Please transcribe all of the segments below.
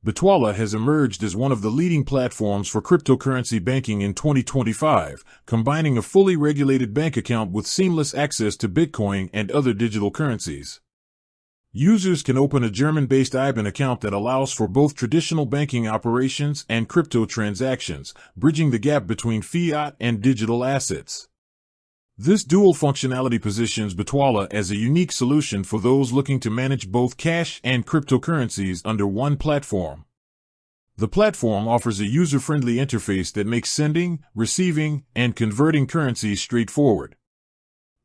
Bitwala has emerged as one of the leading platforms for cryptocurrency banking in 2025, combining a fully regulated bank account with seamless access to Bitcoin and other digital currencies. Users can open a German-based IBAN account that allows for both traditional banking operations and crypto transactions, bridging the gap between fiat and digital assets. This dual functionality positions Bitwala as a unique solution for those looking to manage both cash and cryptocurrencies under one platform. The platform offers a user-friendly interface that makes sending, receiving, and converting currencies straightforward.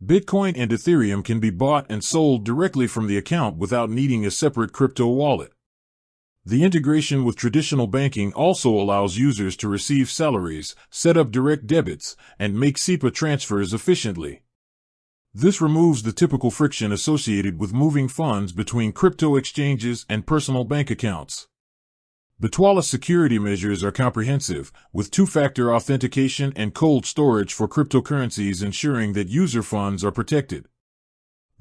Bitcoin and Ethereum can be bought and sold directly from the account without needing a separate crypto wallet. The integration with traditional banking also allows users to receive salaries, set up direct debits, and make SEPA transfers efficiently. This removes the typical friction associated with moving funds between crypto exchanges and personal bank accounts. Bitwala's security measures are comprehensive, with two-factor authentication and cold storage for cryptocurrencies ensuring that user funds are protected.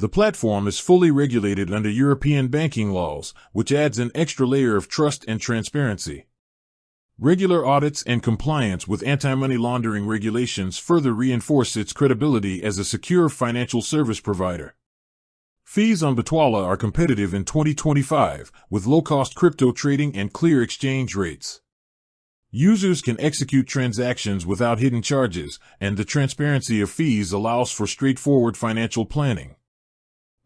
The platform is fully regulated under European banking laws, which adds an extra layer of trust and transparency. Regular audits and compliance with anti-money laundering regulations further reinforce its credibility as a secure financial service provider. Fees on Bitwala are competitive in 2025, with low-cost crypto trading and clear exchange rates. Users can execute transactions without hidden charges, and the transparency of fees allows for straightforward financial planning.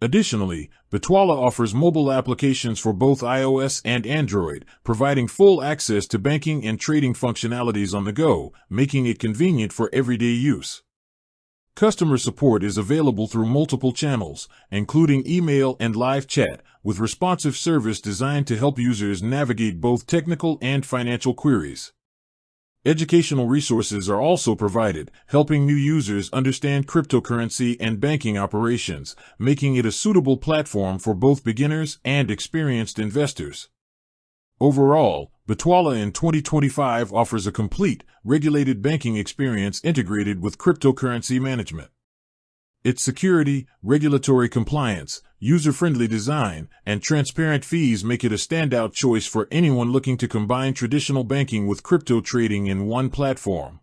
Additionally, Bitwala offers mobile applications for both iOS and Android, providing full access to banking and trading functionalities on the go, making it convenient for everyday use. Customer support is available through multiple channels, including email and live chat, with responsive service designed to help users navigate both technical and financial queries. Educational resources are also provided, helping new users understand cryptocurrency and banking operations, making it a suitable platform for both beginners and experienced investors. Overall, Bitwala in 2025 offers a complete, regulated banking experience integrated with cryptocurrency management. Its security, regulatory compliance, user-friendly design, and transparent fees make it a standout choice for anyone looking to combine traditional banking with crypto trading in one platform.